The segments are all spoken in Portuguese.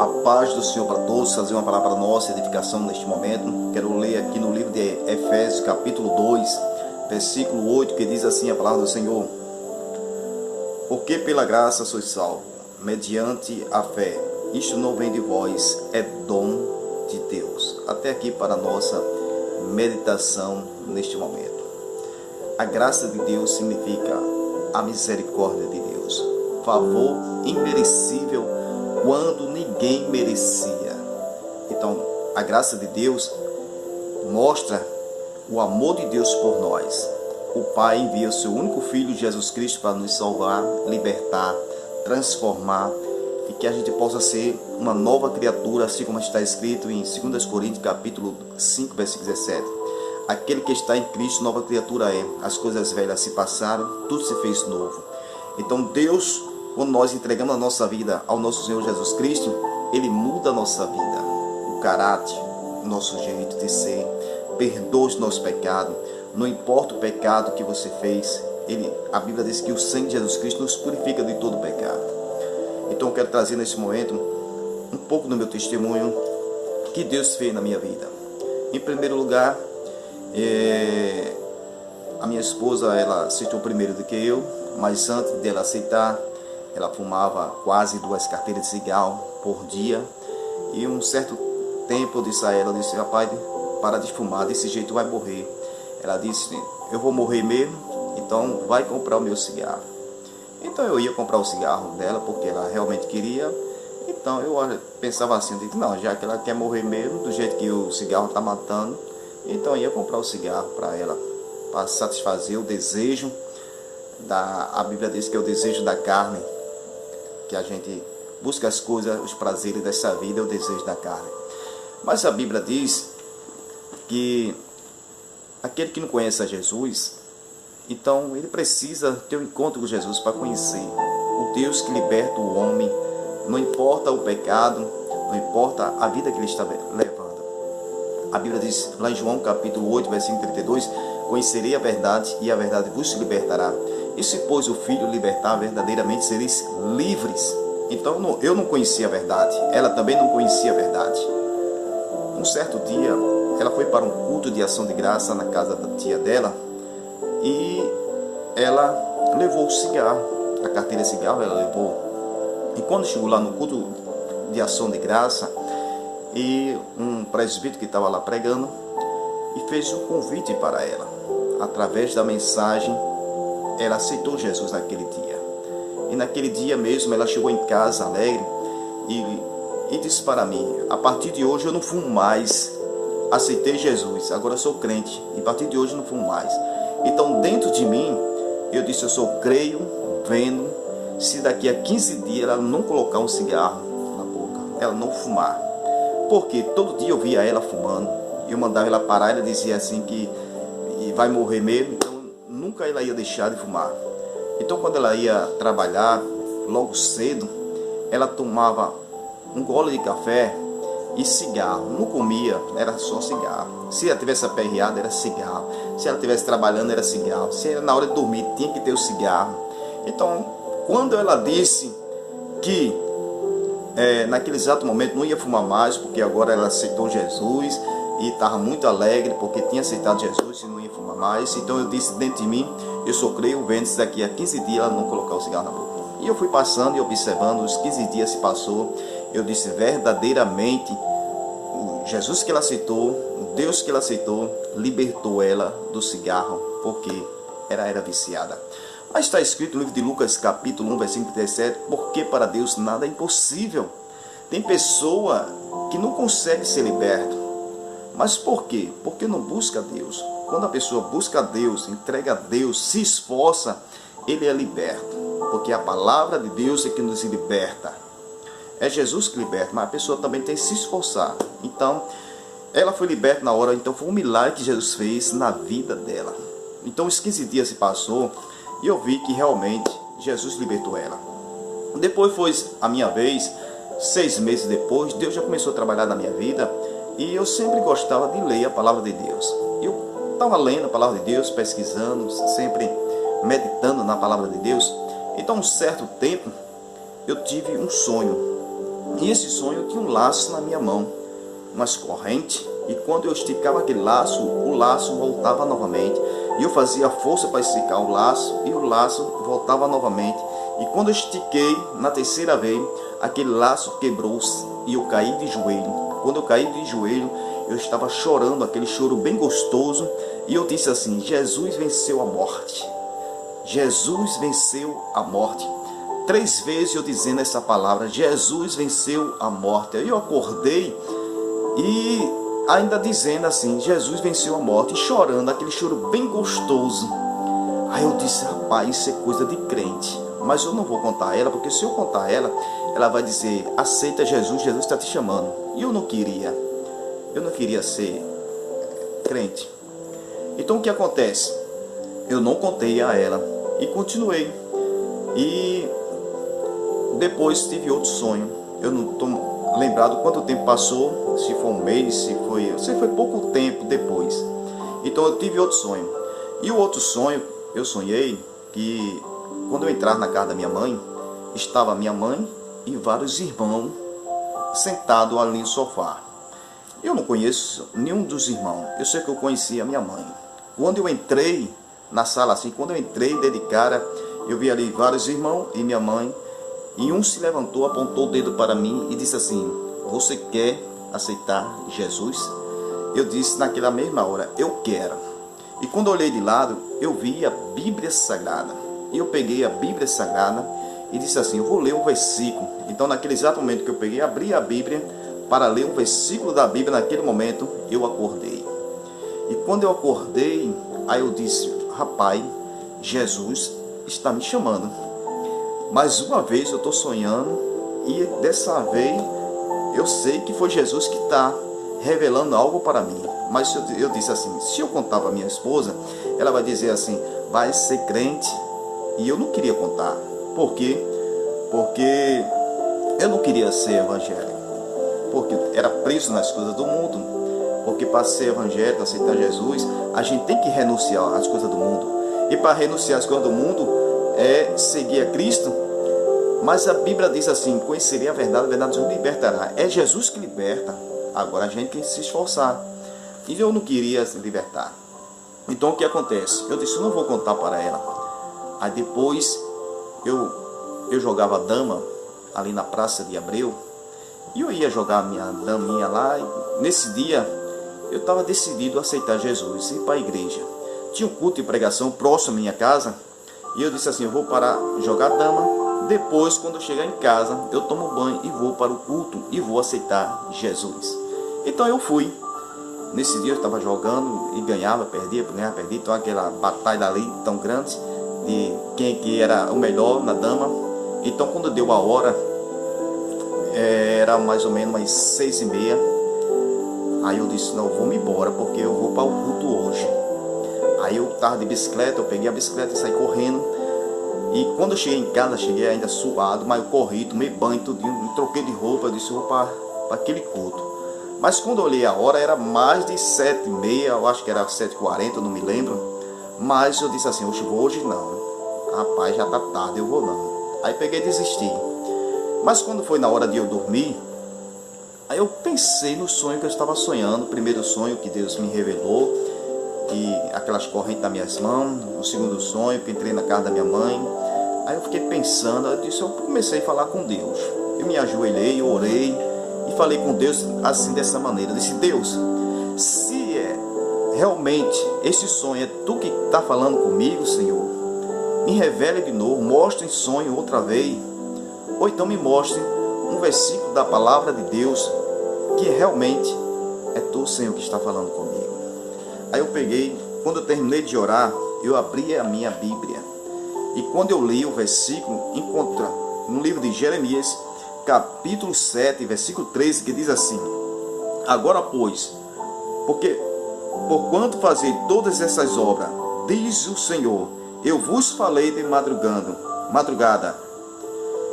A paz do Senhor para todos, trazer uma palavra para nossa edificação neste momento. Quero ler aqui no livro de Efésios, capítulo 2, versículo 8, que diz assim a palavra do Senhor: Porque pela graça sois salvos, mediante a fé. Isto não vem de vós, é dom de Deus. Até aqui para a nossa meditação neste momento. A graça de Deus significa a misericórdia de Deus, favor imerecível quando ninguém merecia. Então, a graça de Deus mostra o amor de Deus por nós. O Pai envia o seu único Filho, Jesus Cristo, para nos salvar, libertar, transformar, e que a gente possa ser uma nova criatura, assim como está escrito em 2 Coríntios, capítulo 5, versículo 17. Aquele que está em Cristo, nova criatura é. As coisas velhas se passaram, tudo se fez novo. Então Deus, quando nós entregamos a nossa vida ao nosso Senhor Jesus Cristo, Ele muda a nossa vida, o caráter, o nosso jeito de ser, perdoa os nossos pecados. Não importa o pecado que você fez, a Bíblia diz que o sangue de Jesus Cristo nos purifica de todo pecado. Então eu quero trazer nesse momento um pouco do meu testemunho que Deus fez na minha vida. Em primeiro lugar, a minha esposa, ela aceitou primeiro do que eu, mas antes dela aceitar, ela fumava quase 2 carteiras de cigarro por dia. E um certo tempo eu disse a ela, rapaz, para de fumar, desse jeito vai morrer. Ela disse, eu vou morrer mesmo, então vai comprar o meu cigarro. Então eu ia comprar o cigarro dela, porque ela realmente queria. Então eu pensava assim, eu disse, não, já que ela quer morrer mesmo, do jeito que o cigarro está matando, então eu ia comprar o cigarro para ela, para satisfazer o desejo a Bíblia diz que é o desejo da carne, que a gente busca as coisas, os prazeres dessa vida, é o desejo da carne. Mas a Bíblia diz que aquele que não conhece a Jesus, então ele precisa ter um encontro com Jesus para conhecer o Deus que liberta o homem. Não importa o pecado, não importa a vida que ele está levando. A Bíblia diz lá em João capítulo 8, versículo 32, conhecerei a verdade e a verdade vos libertará. E se, pois, o Filho libertar, verdadeiramente sereis livres. Então eu não conhecia a verdade, ela também não conhecia a verdade. Um certo dia, ela foi para um culto de ação de graça na casa da tia dela, e ela levou o cigarro, a carteira de cigarro ela levou. E quando chegou lá no culto de ação de graça, e um presbítero que estava lá pregando, e fez um convite para ela. Através da mensagem, ela aceitou Jesus naquele dia. E naquele dia mesmo, ela chegou em casa alegre e disse para mim, a partir de hoje eu não fumo mais, aceitei Jesus, agora eu sou crente, e a partir de hoje eu não fumo mais. Então dentro de mim, eu disse, eu sou creio, vendo, se daqui a 15 dias ela não colocar um cigarro na boca, ela não fumar. Porque todo dia eu via ela fumando, eu mandava ela parar, ela dizia assim que vai morrer mesmo, então nunca ela ia deixar de fumar. Então quando ela ia trabalhar, logo cedo, ela tomava um gole de café e cigarro, não comia, era só cigarro. Se ela tivesse aperreada, era cigarro. Se ela estivesse trabalhando, era cigarro. Se era na hora de dormir, tinha que ter o cigarro. Então, quando ela disse que naquele exato momento não ia fumar mais, porque agora ela aceitou Jesus e estava muito alegre porque tinha aceitado Jesus e não ia fumar mais, então eu disse dentro de mim, eu sou creio, vendo se daqui a 15 dias ela não colocar o cigarro na boca. E eu fui passando e observando, os 15 dias se passou, eu disse verdadeiramente, o Jesus que ela aceitou, o Deus que ela aceitou, libertou ela do cigarro, porque ela era viciada. Mas está escrito no livro de Lucas capítulo 1, versículo 17, porque para Deus nada é impossível. Tem pessoa que não consegue ser liberto. Mas por quê? Porque não busca Deus. Quando a pessoa busca Deus, entrega a Deus, se esforça, ele é liberto. Porque a palavra de Deus é que nos liberta. É Jesus que liberta, mas a pessoa também tem que se esforçar. Então, ela foi liberta na hora, então foi um milagre que Jesus fez na vida dela. Então, os 15 dias se passou e eu vi que realmente Jesus libertou ela. Depois foi a minha vez, 6 meses depois, Deus já começou a trabalhar na minha vida. E eu sempre gostava de ler a palavra de Deus. Eu estava lendo a palavra de Deus, pesquisando, sempre meditando na palavra de Deus. Então, um certo tempo, eu tive um sonho. E esse sonho tinha um laço na minha mão, umas correntes, e quando eu esticava aquele laço, o laço voltava novamente. E eu fazia força para esticar o laço, e o laço voltava novamente. E quando eu estiquei na terceira vez, aquele laço quebrou-se e eu caí de joelho. Quando eu caí de joelho, eu estava chorando, aquele choro bem gostoso, e eu disse assim: Jesus venceu a morte. Jesus venceu a morte. 3 vezes eu dizendo essa palavra: Jesus venceu a morte. Aí eu acordei e ainda dizendo assim: Jesus venceu a morte, e chorando, aquele choro bem gostoso. Aí eu disse: rapaz, isso é coisa de crente. Mas eu não vou contar a ela, porque se eu contar a ela, ela vai dizer: aceita Jesus, Jesus está te chamando. E eu não queria ser crente. Então o que acontece? Eu não contei a ela e continuei. E depois tive outro sonho. Eu não estou lembrado quanto tempo passou, se foi um mês, se foi pouco tempo depois. Então eu tive outro sonho. E o outro sonho, eu sonhei que quando eu entrar na casa da minha mãe, estava minha mãe e vários irmãos sentados ali no sofá. Eu não conheço nenhum dos irmãos, eu sei que eu conhecia a minha mãe. Quando eu entrei na sala assim, quando eu entrei de cara, eu vi ali vários irmãos e minha mãe, e um se levantou, apontou o dedo para mim e disse assim: você quer aceitar Jesus? Eu disse naquela mesma hora: eu quero. E quando eu olhei de lado, eu vi a Bíblia Sagrada. E eu peguei a Bíblia Sagrada e disse assim: eu vou ler um versículo. Então naquele exato momento que eu peguei, abri a Bíblia para ler um versículo da Bíblia, naquele momento eu acordei. E quando eu acordei, aí eu disse: rapaz, Jesus está me chamando. Mais uma vez eu estou sonhando, e dessa vez eu sei que foi Jesus que está revelando algo para mim. Mas eu disse assim: se eu contar para minha esposa, ela vai dizer assim: vai ser crente. E eu não queria contar. Por quê? Porque eu não queria ser evangélico, porque era preso nas coisas do mundo. Porque para ser evangélico, aceitar Jesus, a gente tem que renunciar às coisas do mundo. E para renunciar às coisas do mundo é seguir a Cristo. Mas a Bíblia diz assim: conhecerei a verdade nos libertará. É Jesus que liberta. Agora a gente tem que se esforçar. E eu não queria se libertar. Então o que acontece? Eu disse: eu não vou contar para ela. Aí depois eu jogava dama ali na Praça de Abreu. E eu ia jogar a minha daminha lá. E nesse dia eu estava decidido a aceitar Jesus, ir para a igreja. Tinha um culto de pregação próximo à minha casa. E eu disse assim: eu vou parar de jogar dama. Depois, quando eu chegar em casa, eu tomo banho e vou para o culto e vou aceitar Jesus. Então eu fui. Nesse dia eu estava jogando e ganhava, perdia, ganhava, perdia. Então aquela batalha ali tão grande de quem que era o melhor na dama. Então quando deu a hora, era mais ou menos umas 6h30. Aí eu disse: não, eu vou me embora, porque eu vou para o culto hoje. Aí eu estava de bicicleta, eu peguei a bicicleta e saí correndo. E quando eu cheguei em casa, cheguei ainda suado, mas eu corri, tomei banho, tudinho, me troquei de roupa. Eu disse: eu vou para aquele culto. Mas quando eu olhei a hora, era mais de 7h30, eu acho que era 7h40, eu não me lembro. Mas eu disse assim: hoje não, rapaz, já está tarde, eu vou não. Aí peguei e desisti. Mas quando foi na hora de eu dormir, aí eu pensei no sonho que eu estava sonhando. O primeiro sonho que Deus me revelou, e aquelas correntes nas minhas mãos. O segundo sonho, que entrei na casa da minha mãe. Aí eu fiquei pensando, eu comecei a falar com Deus. Eu me ajoelhei, eu orei e falei com Deus assim, dessa maneira. Eu disse: Deus, se realmente esse sonho é tu que está falando comigo, Senhor, me revele de novo, mostre em sonho outra vez, ou então me mostre um versículo da palavra de Deus que realmente é tu, Senhor, que está falando comigo. Aí eu peguei, quando eu terminei de orar, eu abri a minha Bíblia, e quando eu li o versículo, encontra no livro de Jeremias, capítulo 7, versículo 13, que diz assim: agora pois, porquanto fazei todas essas obras, diz o Senhor, eu vos falei de madrugada,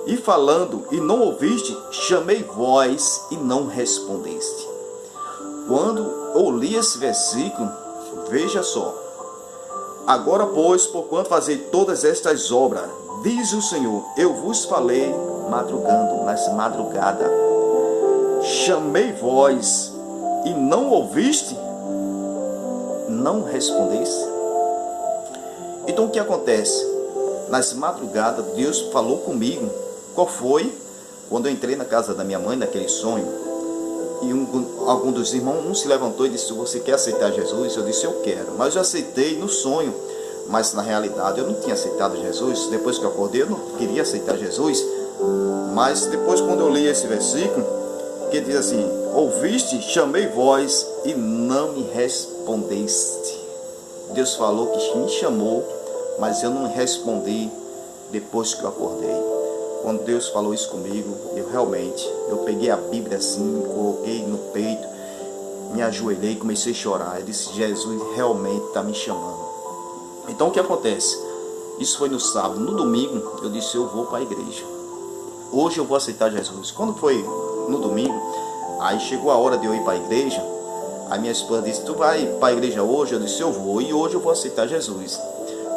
e falando e não ouviste, chamei vós e não respondeste. Quando eu li esse versículo, veja só: agora pois, porquanto fazei todas estas obras, diz o Senhor, eu vos falei madrugando, nas madrugadas. chamei vós e não ouviste? Não respondeste? Então o que acontece? Nas madrugadas, Deus falou comigo. Qual foi? Quando eu entrei na casa da minha mãe, naquele sonho, e algum dos irmãos, um se levantou e disse: você quer aceitar Jesus? Eu disse: eu quero. Mas eu aceitei no sonho, mas na realidade eu não tinha aceitado Jesus. Depois que eu acordei, eu não queria aceitar Jesus. Mas depois, quando eu li esse versículo, que diz assim: ouviste, chamei vós e não me respondeste. Deus falou que me chamou, mas eu não respondi depois que eu acordei. Quando Deus falou isso comigo, eu peguei a Bíblia assim, coloquei no peito, me ajoelhei e comecei a chorar. Eu disse: Jesus realmente está me chamando. Então o que acontece? Isso foi no sábado. No domingo eu disse: eu vou para a igreja. Hoje eu vou aceitar Jesus. Quando foi no domingo, aí chegou a hora de eu ir para a igreja. A minha esposa disse: tu vai para a igreja hoje? Eu disse: eu vou, e hoje eu vou aceitar Jesus.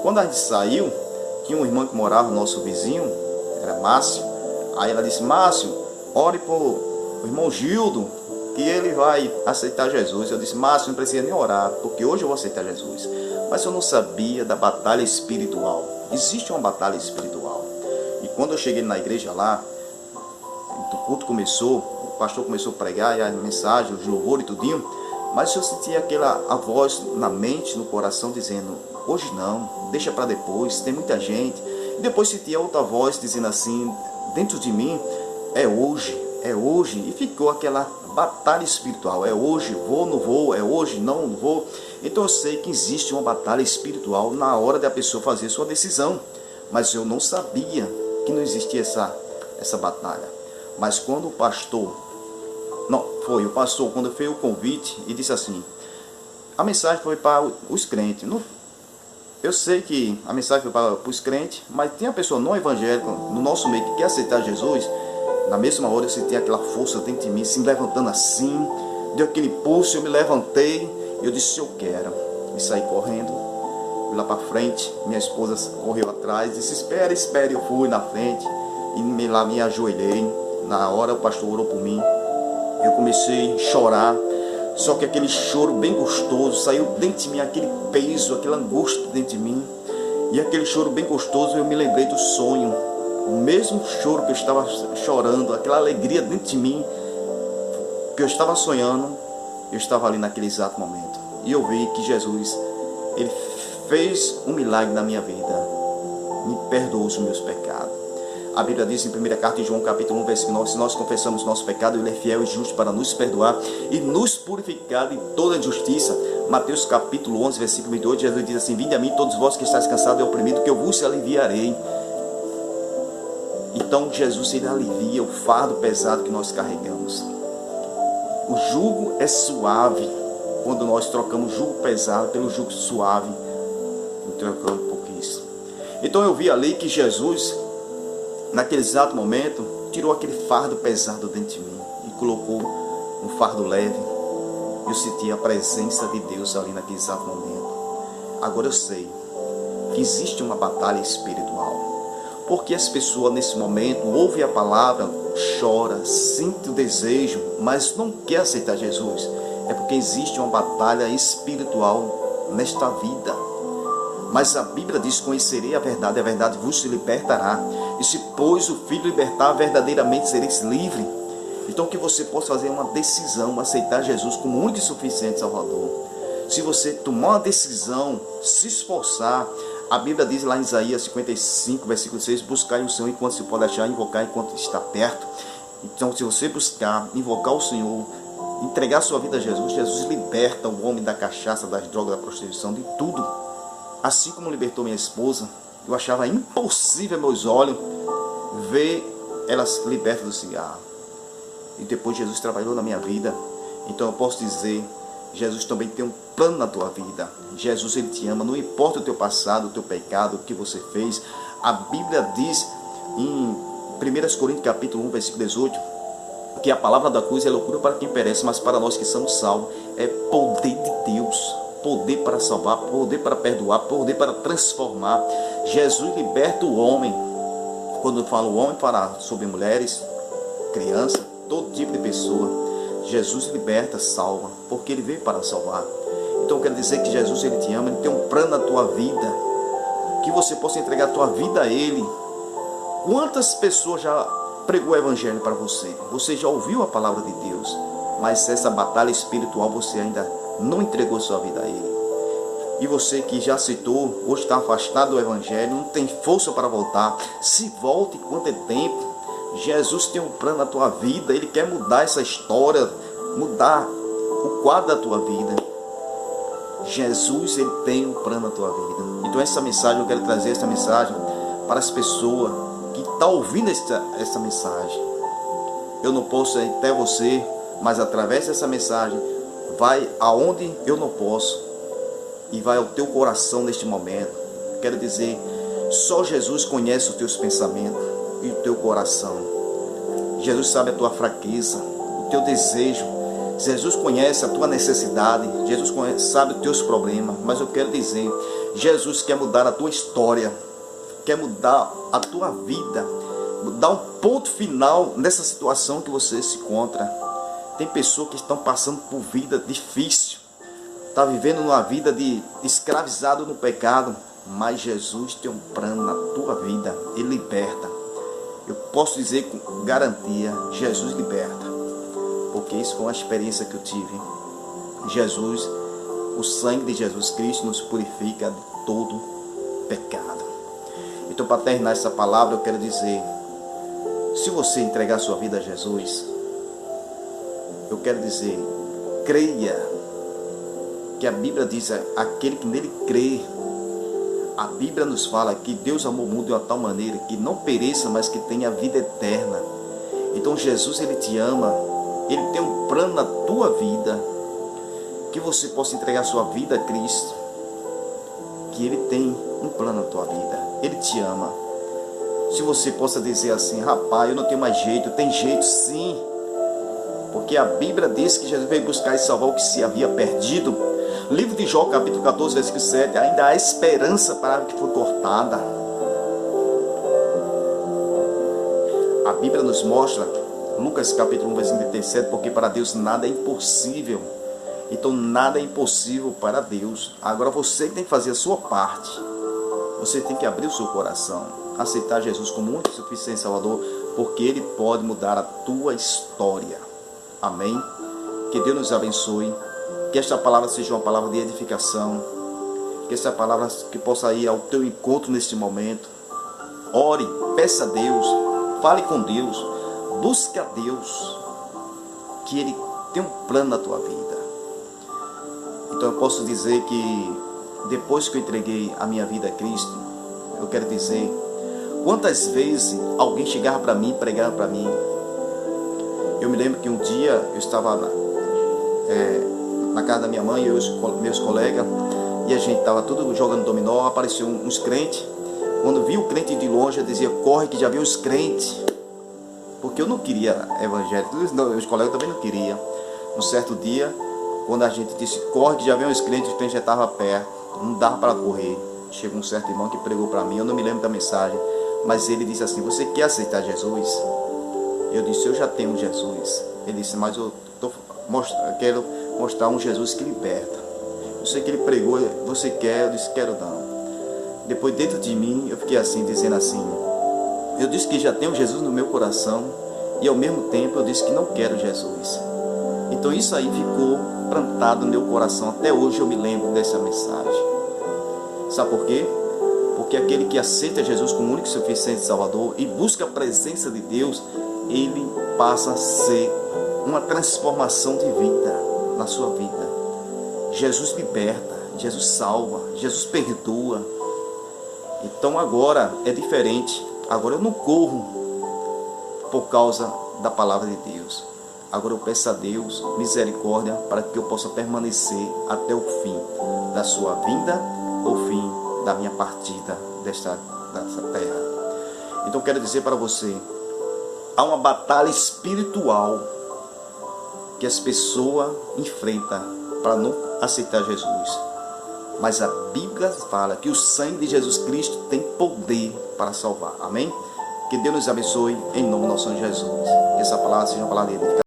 Quando a gente saiu, tinha um irmão que morava, nosso vizinho, era Márcio. Aí ela disse: Márcio, ore para o irmão Gildo, que ele vai aceitar Jesus. Eu disse: Márcio, não precisa nem orar, porque hoje eu vou aceitar Jesus. Mas eu não sabia da batalha espiritual. Existe uma batalha espiritual. E quando eu cheguei na igreja lá, o culto começou, o pastor começou a pregar, e a mensagem, os louvores e tudinho, mas eu sentia a voz na mente, no coração, dizendo: hoje não, deixa para depois, tem muita gente. E depois sentia outra voz dizendo assim, dentro de mim: é hoje, é hoje. E ficou aquela batalha espiritual: é hoje, vou, não vou, é hoje, não vou. Então eu sei que existe uma batalha espiritual na hora da pessoa fazer sua decisão. Mas eu não sabia que não existia essa batalha. Mas quando o pastor, quando fez o convite e disse assim, a mensagem foi para os crentes. Eu sei que a mensagem foi para os crentes, mas tem a pessoa não evangélica no nosso meio que quer aceitar Jesus. Na mesma hora eu senti aquela força dentro de mim, se levantando assim, deu aquele pulso, eu me levantei, e eu disse: eu quero. E saí correndo, fui lá para frente, minha esposa correu atrás, disse: espere, espere. Eu fui na frente, e lá me ajoelhei. Na hora o pastor orou por mim, eu comecei a chorar, só que aquele choro bem gostoso, saiu dentro de mim aquele peso, aquela angústia dentro de mim, e aquele choro bem gostoso, eu me lembrei do sonho, o mesmo choro que eu estava chorando, aquela alegria dentro de mim, que eu estava sonhando, eu estava ali naquele exato momento, e eu vi que Jesus, Ele fez um milagre na minha vida, me perdoou os meus pecados. A Bíblia diz em 1 carta de João, capítulo 1, versículo 9, se nós confessamos nosso pecado, Ele é fiel e justo para nos perdoar e nos purificar de toda injustiça. Mateus capítulo 11, versículo 28, Jesus diz assim: vinde a mim todos vós que estáis cansados e oprimidos, que eu vos aliviarei. Então Jesus, Ele alivia o fardo pesado que nós carregamos. O jugo é suave quando nós trocamos o jugo pesado pelo jugo suave, trocando por isso. Então eu vi ali que Jesus, naquele exato momento, tirou aquele fardo pesado dentro de mim e colocou um fardo leve. Eu senti a presença de Deus ali naquele exato momento. Agora eu sei que existe uma batalha espiritual, porque as pessoas nesse momento ouvem a palavra, chora, sente o desejo, mas não quer aceitar Jesus. É porque existe uma batalha espiritual nesta vida. Mas a Bíblia diz: conhecerei a verdade vos libertará. E se, pois, o Filho libertar, verdadeiramente sereis livre. Então que você possa fazer uma decisão, aceitar Jesus como único e suficiente Salvador. Se você tomar uma decisão, se esforçar, a Bíblia diz lá em Isaías 55, versículo 6, buscai o Senhor enquanto se pode achar, invocar enquanto está perto. Então se você buscar, invocar o Senhor, entregar sua vida a Jesus, Jesus liberta o homem da cachaça, das drogas, da prostituição, de tudo. Assim como libertou minha esposa, eu achava impossível meus olhos ver ela liberta do cigarro. E depois Jesus trabalhou na minha vida. Então eu posso dizer, Jesus também tem um plano na tua vida. Jesus, Ele te ama, não importa o teu passado, o teu pecado, o que você fez. A Bíblia diz em 1 Coríntios capítulo 1, versículo 18, que a palavra da cruz é loucura para quem perece, mas para nós que somos salvos é poder de Deus. Poder para salvar, poder para perdoar, poder para transformar. Jesus liberta o homem. Quando eu falo homem, fala sobre mulheres, crianças, todo tipo de pessoa. Jesus liberta, salva, porque Ele veio para salvar. Então eu quero dizer que Jesus, Ele te ama, Ele tem um plano na tua vida, que você possa entregar a tua vida a Ele. Quantas pessoas já pregou o Evangelho para você? Você já ouviu a palavra de Deus, mas essa batalha espiritual você ainda não entregou sua vida a Ele. E você que já aceitou, hoje está afastado do Evangelho, não tem força para voltar, se volte enquanto é tempo. Jesus tem um plano na tua vida, Ele quer mudar essa história, mudar o quadro da tua vida. Jesus, Ele tem um plano na tua vida. Então essa mensagem, eu quero trazer essa mensagem para as pessoas que estão ouvindo essa mensagem. Eu não posso ir até você, mas através dessa mensagem, vai aonde eu não posso. E vai ao teu coração neste momento. Quero dizer, só Jesus conhece os teus pensamentos e o teu coração. Jesus sabe a tua fraqueza, o teu desejo. Jesus conhece a tua necessidade. Jesus sabe os teus problemas. Mas eu quero dizer, Jesus quer mudar a tua história, quer mudar a tua vida, dar um ponto final nessa situação que você se encontra. Tem pessoas que estão passando por vida difícil, está vivendo uma vida de escravizado no pecado, mas Jesus tem um plano na tua vida, Ele liberta. Eu posso dizer com garantia, Jesus liberta, porque isso foi uma experiência que eu tive. Jesus, o sangue de Jesus Cristo nos purifica de todo pecado. Então, para terminar essa palavra, eu quero dizer, se você entregar sua vida a Jesus, eu quero dizer, creia, que a Bíblia diz, aquele que nele crê. A Bíblia nos fala que Deus amou o mundo de uma tal maneira que não pereça, mas que tenha vida eterna. Então Jesus, Ele te ama, Ele tem um plano na tua vida, que você possa entregar sua vida a Cristo, que Ele tem um plano na tua vida, Ele te ama. Se você possa dizer assim, rapaz, eu não tenho mais jeito, tem jeito sim, porque a Bíblia diz que Jesus veio buscar e salvar o que se havia perdido. Livro de Jó, capítulo 14, versículo 7, ainda há esperança para a que foi cortada. A Bíblia nos mostra, Lucas capítulo 1, versículo 37, porque para Deus nada é impossível. Então nada é impossível para Deus. Agora você tem que fazer a sua parte. Você tem que abrir o seu coração, aceitar Jesus como único e suficiente Salvador, porque Ele pode mudar a tua história. Amém? Que Deus nos abençoe. Que esta palavra seja uma palavra de edificação. Que esta palavra que possa ir ao teu encontro neste momento. Ore, peça a Deus, fale com Deus, busque a Deus, que Ele tem um plano na tua vida. Então eu posso dizer que depois que eu entreguei a minha vida a Cristo, eu quero dizer, quantas vezes alguém chegava para mim, pregava para mim. Eu me lembro que um dia eu estava na casa da minha mãe, eu e meus colegas, e a gente estava tudo jogando dominó, apareceu uns crentes. Quando vi o crente de longe, eu dizia, corre que já vi os crentes. Porque eu não queria evangelho, os colegas também não queriam. Um certo dia, quando a gente disse, corre que já vem os crentes já estava perto, não dava para correr. Chegou um certo irmão que pregou para mim, eu não me lembro da mensagem, mas ele disse assim, você quer aceitar Jesus? Eu disse, eu já tenho Jesus. Ele disse, mas eu quero mostrar um Jesus que liberta. Eu sei que ele pregou, você quer? Eu disse, quero não. Depois dentro de mim, eu fiquei assim, dizendo assim, eu disse que já tenho Jesus no meu coração, e ao mesmo tempo eu disse que não quero Jesus. Então isso aí ficou plantado no meu coração, até hoje eu me lembro dessa mensagem. Sabe por quê? Porque aquele que aceita Jesus como único e suficiente Salvador e busca a presença de Deus, ele passa a ser uma transformação de vida na sua vida. Jesus liberta, Jesus salva, Jesus perdoa. Então agora é diferente. Agora eu não corro por causa da palavra de Deus. Agora eu peço a Deus misericórdia para que eu possa permanecer até o fim da sua vinda, ou fim da minha partida dessa terra. Então eu quero dizer para você, há uma batalha espiritual que as pessoas enfrentam para não aceitar Jesus. Mas a Bíblia fala que o sangue de Jesus Cristo tem poder para salvar. Amém? Que Deus nos abençoe em nome do nosso Senhor Jesus. Que essa palavra seja uma palavra de edificação.